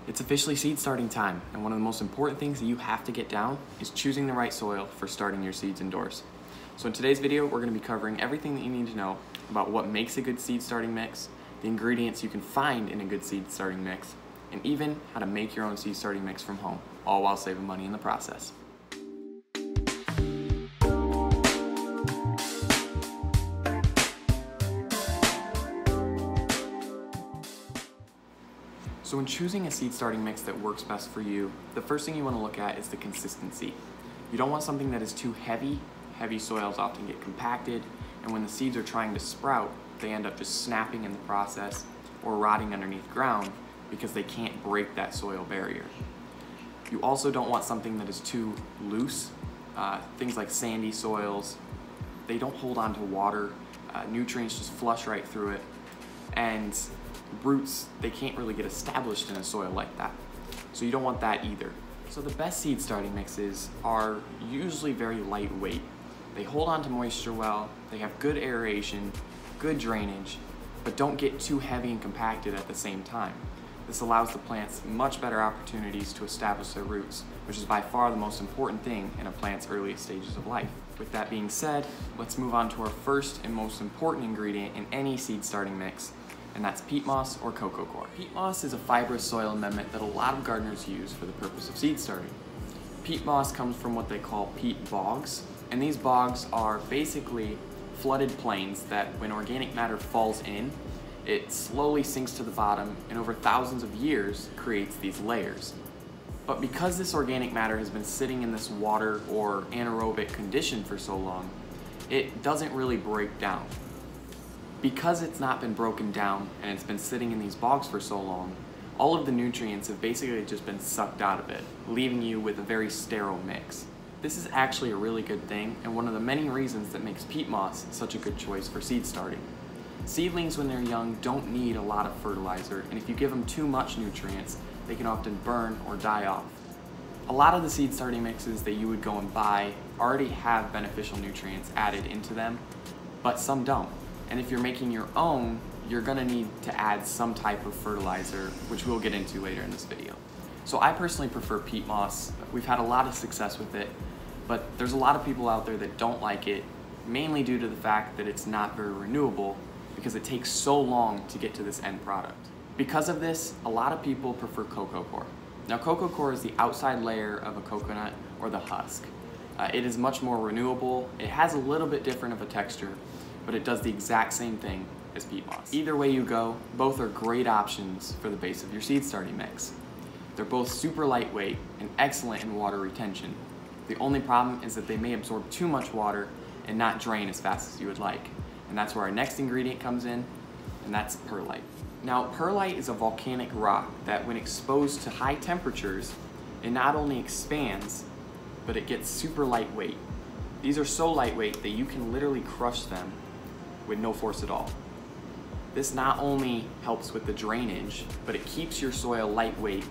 It's officially seed starting time, and one of the most important things that you have to get down is choosing the right soil for starting your seeds indoors. So in today's video, we're going to be covering everything that you need to know about what makes a good seed starting mix, the ingredients you can find in a good seed starting mix, and even how to make your own seed starting mix from home, all while saving money in the process. So when choosing a seed starting mix that works best for you, the first thing you want to look at is the consistency. You don't want something that is too heavy. Heavy soils often get compacted, and when the seeds are trying to sprout, they end up just snapping in the process or rotting underneath ground because they can't break that soil barrier. You also don't want something that is too loose. Things like sandy soils, they don't hold on to water. Nutrients just flush right through it, and roots, they can't really get established in a soil like that. So you don't want that either. So the best seed starting mixes are usually very lightweight. They hold on to moisture well, they have good aeration, good drainage, but don't get too heavy and compacted at the same time. This allows the plants much better opportunities to establish their roots, which is by far the most important thing in a plant's earliest stages of life. With that being said, let's move on to our first and most important ingredient in any seed starting mix, and that's peat moss or coco coir. Peat moss is a fibrous soil amendment that a lot of gardeners use for the purpose of seed starting. Peat moss comes from what they call peat bogs, and these bogs are basically flooded plains that when organic matter falls in, it slowly sinks to the bottom and over thousands of years creates these layers. But because this organic matter has been sitting in this water or anaerobic condition for so long, it doesn't really break down. Because it's not been broken down and it's been sitting in these bogs for so long, all of the nutrients have basically just been sucked out of it, leaving you with a very sterile mix. This is actually a really good thing and one of the many reasons that makes peat moss such a good choice for seed starting. Seedlings when they're young don't need a lot of fertilizer, and if you give them too much nutrients, they can often burn or die off. A lot of the seed starting mixes that you would go and buy already have beneficial nutrients added into them, but some don't. And if you're making your own, you're gonna need to add some type of fertilizer, which we'll get into later in this video. So I personally prefer peat moss. We've had a lot of success with it, but there's a lot of people out there that don't like it, mainly due to the fact that it's not very renewable because it takes so long to get to this end product. Because of this, a lot of people prefer coco coir. Now coco coir is the outside layer of a coconut or the husk. It is much more renewable. It has a little bit different of a texture, but it does the exact same thing as peat moss. Either way you go, both are great options for the base of your seed starting mix. They're both super lightweight and excellent in water retention. The only problem is that they may absorb too much water and not drain as fast as you would like. And that's where our next ingredient comes in, and that's perlite. Now, perlite is a volcanic rock that when exposed to high temperatures, it not only expands, but it gets super lightweight. These are so lightweight that you can literally crush them with no force at all. This not only helps with the drainage, but it keeps your soil lightweight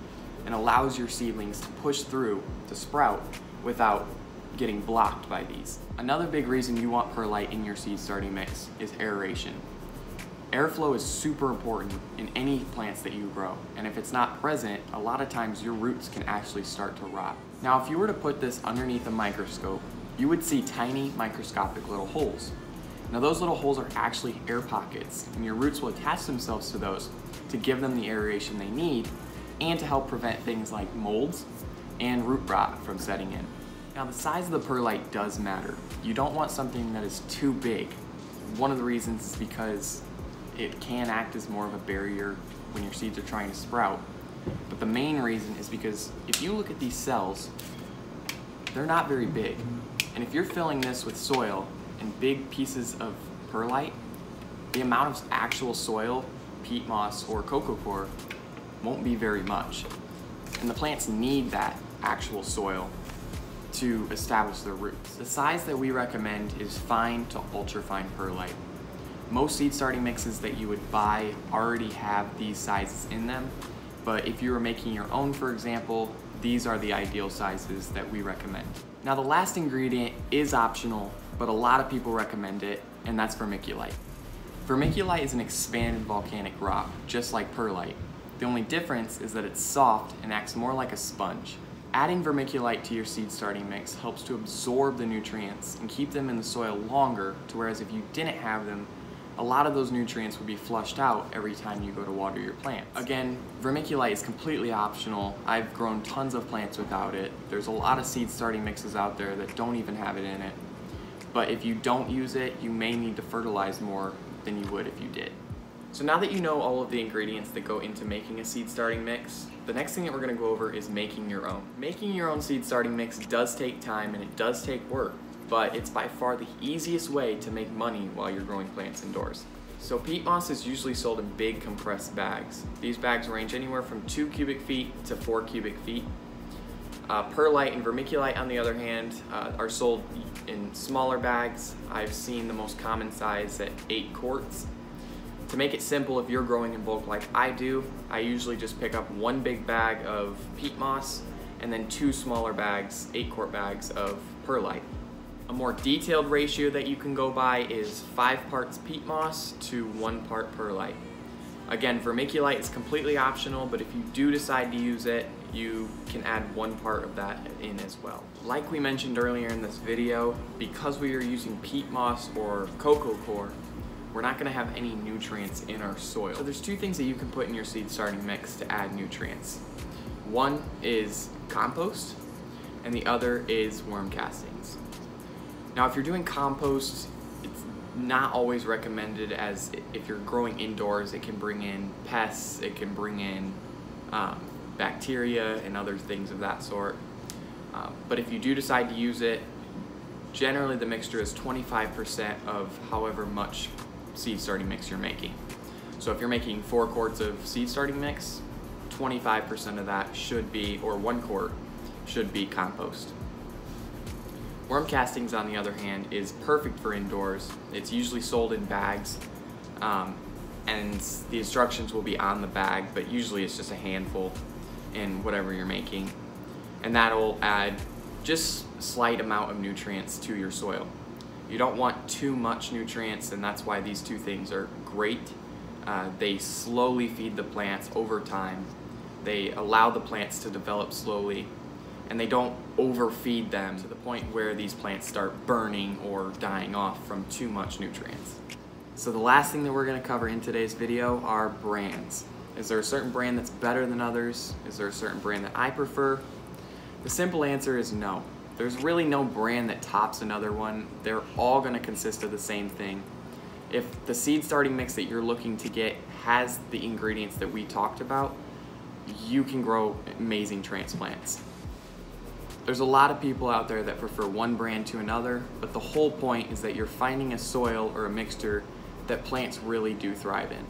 and allows your seedlings to push through to sprout without getting blocked by these. Another big reason you want perlite in your seed starting mix is aeration. Airflow is super important in any plants that you grow, and if it's not present, a lot of times your roots can actually start to rot. Now, if you were to put this underneath a microscope, you would see tiny microscopic little holes. Now those little holes are actually air pockets, and your roots will attach themselves to those to give them the aeration they need and to help prevent things like molds and root rot from setting in. Now the size of the perlite does matter. You don't want something that is too big. One of the reasons is because it can act as more of a barrier when your seeds are trying to sprout. But the main reason is because if you look at these cells, they're not very big. And if you're filling this with soil and big pieces of perlite, the amount of actual soil, peat moss or coco coir, won't be very much. And the plants need that actual soil to establish their roots. The size that we recommend is fine to ultra fine perlite. Most seed starting mixes that you would buy already have these sizes in them, but if you were making your own, for example, these are the ideal sizes that we recommend. Now the last ingredient is optional, but a lot of people recommend it, and that's vermiculite. Vermiculite is an expanded volcanic rock, just like perlite, The only difference is that it's soft and acts more like a sponge. Adding vermiculite to your seed starting mix helps to absorb the nutrients and keep them in the soil longer, to whereas if you didn't have them, a lot of those nutrients would be flushed out every time you go to water your plants. Again, vermiculite is completely optional. I've grown tons of plants without it. There's a lot of seed starting mixes out there that don't even have it in it. But if you don't use it, you may need to fertilize more than you would if you did. So now that you know all of the ingredients that go into making a seed starting mix, the next thing that we're gonna go over is making your own. Making your own seed starting mix does take time and it does take work, but it's by far the easiest way to make money while you're growing plants indoors. So peat moss is usually sold in big compressed bags. These bags range anywhere from 2 cubic feet to 4 cubic feet. Perlite and vermiculite, on the other hand, are sold in smaller bags. I've seen the most common size at 8 quarts. To make it simple, if you're growing in bulk like I do, I usually just pick up 1 big bag of peat moss and then 2 smaller bags, 8-quart bags of perlite. A more detailed ratio that you can go by is 5 parts peat moss to 1 part perlite. Again, vermiculite is completely optional, but if you do decide to use it, you can add 1 part of that in as well. Like we mentioned earlier in this video, because we are using peat moss or coco coir, we're not going to have any nutrients in our soil. So there's 2 things that you can put in your seed starting mix to add nutrients. One is compost, and the other is worm castings. Now, if you're doing compost, it's not always recommended, as if you're growing indoors, it can bring in pests, it can bring in bacteria and other things of that sort. But if you do decide to use it, generally the mixture is 25% of however much seed starting mix you're making. So if you're making 4 quarts of seed starting mix, 25% of that should be, or 1 quart, should be compost. Worm castings, on the other hand, is perfect for indoors. It's usually sold in bags, and the instructions will be on the bag, but usually it's just a handful in whatever you're making. And that'll add just a slight amount of nutrients to your soil. You don't want too much nutrients, and that's why these 2 things are great. They slowly feed the plants over time. They allow the plants to develop slowly, and they don't overfeed them to the point where these plants start burning or dying off from too much nutrients. So the last thing that we're going to cover in today's video are brands. Is there a certain brand that's better than others? Is there a certain brand that I prefer? The simple answer is no. There's really no brand that tops another one. They're all going to consist of the same thing. If the seed starting mix that you're looking to get has the ingredients that we talked about, you can grow amazing transplants. There's a lot of people out there that prefer one brand to another, but the whole point is that you're finding a soil or a mixture that plants really do thrive in.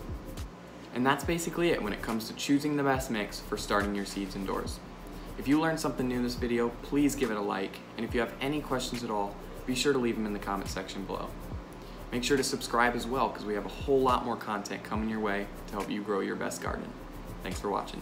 And that's basically it when it comes to choosing the best mix for starting your seeds indoors. If you learned something new in this video, please give it a like, and if you have any questions at all, be sure to leave them in the comment section below. Make sure to subscribe as well, because we have a whole lot more content coming your way to help you grow your best garden. Thanks for watching.